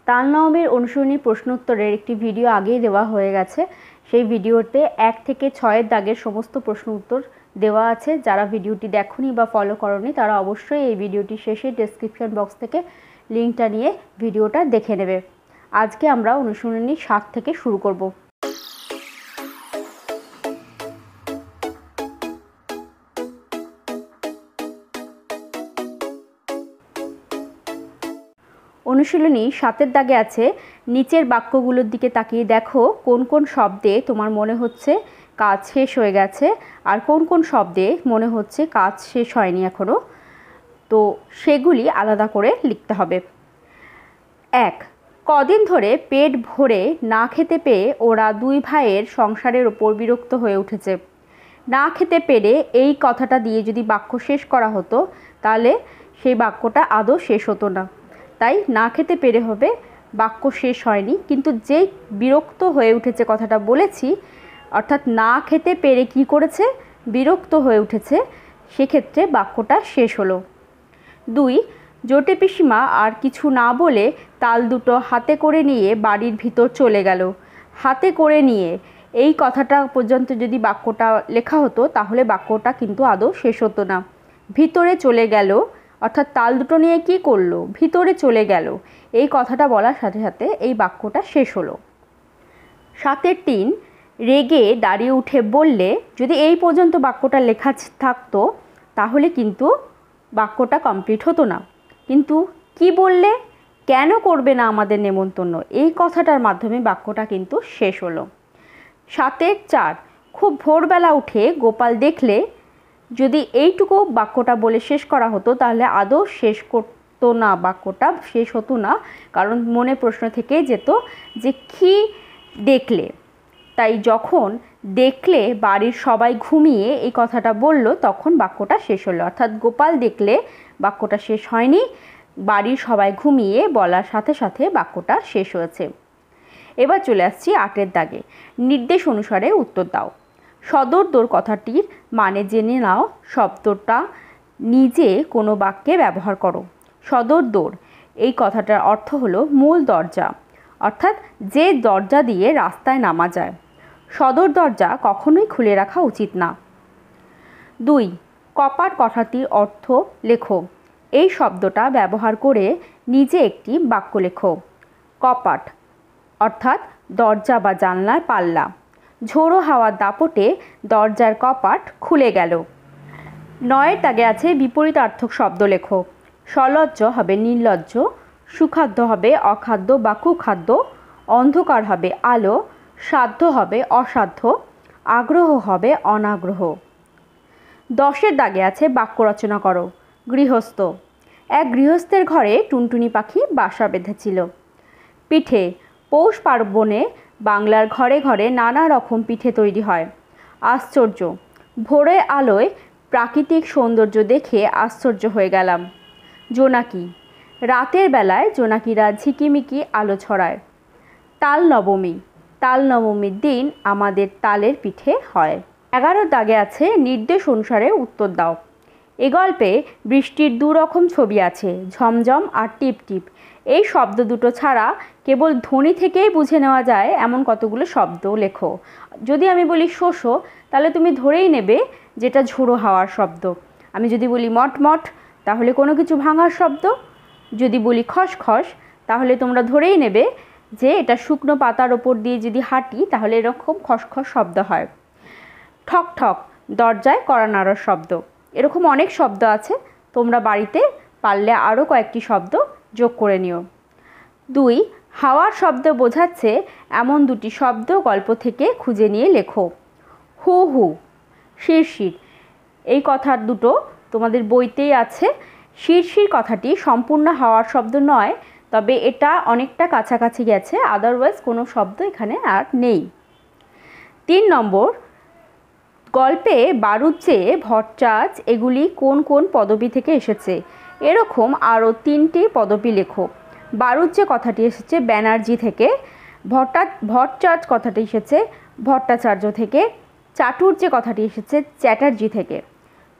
তালনবমের অনুসরণী প্রশ্নোত্তরের একটি ভিডিও আগেই দেওয়া হয়ে গেছে। সেই ভিডিওতে 1 থেকে 6 দাগের সমস্ত প্রশ্ন উত্তর দেওয়া আছে। যারা ভিডিওটি দেখোনি বা ফলো করোনি তারা অবশ্যই এই ভিডিওটি শেষে ডেসক্রিপশন বক্স থেকে লিঙ্কটা নিয়ে ভিডিওটা দেখে নেবে। আজকে আমরা অনুসরণী 7 থেকে শুরু করব। অনুশীলনী 7-এর দাগে আছে, নিচের বাক্যগুলোর দিকে তাকিয়ে দেখো কোন কোন শব্দে তোমার মনে হচ্ছে কাজ শেষ হয়ে গেছে আর কোন কোন শব্দে মনে হচ্ছে কাজ শেষ হয়নি এখনও। তো সেগুলি আলাদা করে লিখতে হবে। 1, কদিন ধরে পেট ভরে না খেতে পেয়ে ওরা 2 ভাইয়ের সংসারের ওপর বিরক্ত হয়ে উঠেছে। না খেতে পেরে এই কথাটা দিয়ে যদি বাক্য শেষ করা হতো তাহলে সেই বাক্যটা আদৌ শেষ হতো না। তাই না খেতে পেরে হবে, বাক্য শেষ হয়নি, কিন্তু যেই বিরক্ত হয়ে উঠেছে কথাটা বলেছি, অর্থাৎ না খেতে পেরে কি করেছে, বিরক্ত হয়ে উঠেছে, সেক্ষেত্রে বাক্যটা শেষ হলো। 2, জোটে পিসিমা আর কিছু না বলে তাল দুটো হাতে করে নিয়ে বাড়ির ভিতর চলে গেল। হাতে করে নিয়ে এই কথাটা পর্যন্ত যদি বাক্যটা লেখা হতো তাহলে বাক্যটা কিন্তু আদৌ শেষ হতো না। ভিতরে চলে গেল অর্থাৎ তাল দুটো নিয়ে কি করলো, ভিতরে চলে গেল, এই কথাটা বলার সাথে সাথে এই বাক্যটা শেষ হলো। 7-এর 3, রেগে দাঁড়িয়ে উঠে বললে, যদি এই পর্যন্ত বাক্যটা লেখা থাকতো তাহলে কিন্তু বাক্যটা কমপ্লিট হতো না। কিন্তু কি বললে, কেন করবে না আমাদের নেমন্তন্ন, এই কথাটার মাধ্যমে বাক্যটা কিন্তু শেষ হলো। 7-এর 4, খুব ভোরবেলা উঠে গোপাল দেখলে, যদি এইটুকু বাক্যটা বলে শেষ করা হতো তাহলে আদৌ শেষ করতো না, বাক্যটা শেষ হতো না, কারণ মনে প্রশ্ন থেকে যেত যে কি দেখলে। তাই যখন দেখলে বাড়ির সবাই ঘুমিয়ে এই কথাটা বলল তখন বাক্যটা শেষ হলো, অর্থাৎ গোপাল দেখলে বাক্যটা শেষ হয়নি, বাড়ির সবাই ঘুমিয়ে বলার সাথে সাথে বাক্যটা শেষ হয়েছে। এবার চলে আসছি 8-এর দাগে, নির্দেশ অনুসারে উত্তর দাও। সদর দোর কথাটির মানে জেনে নাও, শব্দটা নিজে কোনো বাক্যে ব্যবহার করো। সদর দোর এই কথাটার অর্থ হলো মূল দরজা, অর্থাৎ যে দরজা দিয়ে রাস্তায় নামা যায়। সদর দরজা কখনোই খুলে রাখা উচিত না। 2, কপাট কথাটির অর্থ লেখো। এই শব্দটা ব্যবহার করে নিজে একটি বাক্য লেখো। কপাট অর্থাৎ দরজা বা জানলার পাল্লা। ঝোড়ো হাওয়ার দাপটে দরজার কপাট খুলে গেল। 9-এর দাগে আছে বিপরীতার্থক শব্দ লেখো। সলজ্জ হবে নির্লজ্জ, সুখাদ্য হবে অখাদ্য বা কুখাদ্য, অন্ধকার হবে আলো, সাধ্য হবে অসাধ্য, আগ্রহ হবে অনাগ্রহ। 10-এর দাগে আছে বাক্য রচনা করো। গৃহস্থ, এক গৃহস্থের ঘরে টুনটুনি পাখি বাসা বেঁধেছিল। পিঠে, পৌষ পার্বণে বাংলার ঘরে ঘরে নানা রকম পিঠে তৈরি হয়। আশ্চর্য, ভোরের আলোয় প্রাকৃতিক সৌন্দর্য দেখে আশ্চর্য হয়ে গেলাম। জোনাকি, রাতের বেলায় জোনাকিরা ঝিকিমিকি আলো ছড়ায়। তাল নবমী, তাল নবমীর দিন আমাদের তালের পিঠে হয়। 11-এর দাগে আছে নির্দেশ অনুসারে উত্তর দাও। এ গল্পে বৃষ্টির 2 রকম ছবি আছে, ঝমঝম আর টিপ টিপ। এই শব্দ দুটো ছাড়া কেবল ধ্বনি থেকেই বুঝে নেওয়া যায় এমন কতগুলো শব্দ লেখো। যদি আমি বলি শোষো তাহলে তুমি ধরেই নেবে যেটা ঝোড়ো হাওয়ার শব্দ। আমি যদি বলি মটমট তাহলে কোনো কিছু ভাঙার শব্দ। যদি বলি খসখস তাহলে তোমরা ধরেই নেবে যে এটা শুকনো পাতার ওপর দিয়ে যদি হাঁটি তাহলে এরকম খসখস শব্দ হয়। ঠক ঠক, দরজায় কড়া নাড়ার শব্দ। এরকম অনেক শব্দ আছে, তোমরা বাড়িতে পারলে আরও কয়েকটি শব্দ যোগ করে নিও। 2, হাওয়ার শব্দ বোঝাচ্ছে এমন 2টি শব্দ গল্প থেকে খুঁজে নিয়ে লেখো। হু হু, শিরশির, এই কথা দুটো তোমাদের বইতেই আছে। শিরশির কথাটি সম্পূর্ণ হাওয়ার শব্দ নয়, তবে এটা অনেকটা কাছাকাছি গেছে, আদারওয়াইজ কোনো শব্দ এখানে আর নেই। 3 নম্বর, গল্পে বারুজ্জে, ভট্টাচ এগুলি কোন কোন পদবী থেকে এসেছে, এরকম আরও 3টি পদবী লেখো। বারুজ্জে কথাটি এসেছে ব্যানার্জি থেকে, ভট্টাচ কথাটি এসেছে ভট্টাচার্য থেকে, চাটুর্যে কথাটি এসেছে চ্যাটার্জি থেকে,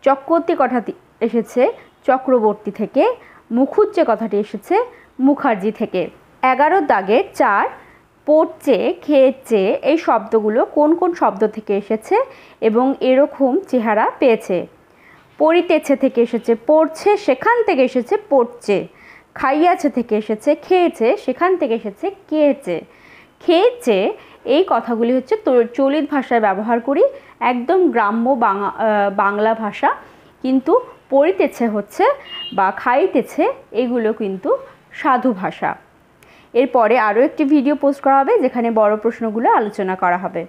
চক্রবর্তী কথাটি এসেছে চক্রবর্তী থেকে, মুখুজ্জে কথাটি এসেছে মুখার্জি থেকে। 11 দাগের 4 পড়ছে খেয়েছে এই শব্দগুলো কোন কোন শব্দ থেকে এসেছে এবং এরকম চেহারা পেয়েছে? পড়িতেছে থেকে এসেছে পড়ছে, সেখান থেকে এসেছে পড়ছে। খাইয়াছে থেকে এসেছে খেয়েছে, সেখান থেকে এসেছে খেয়েছে। খেয়েছে এই কথাগুলি হচ্ছে চলিত ভাষায় ব্যবহার করি, একদম গ্রাম্য বাংলা ভাষা। কিন্তু পড়িতেছে হচ্ছে বা খাইতেছে এগুলো কিন্তু সাধু ভাষা। এরপরে আরও একটি ভিডিও পোস্ট করা হবে যেখানে বড় প্রশ্নগুলো আলোচনা করা হবে।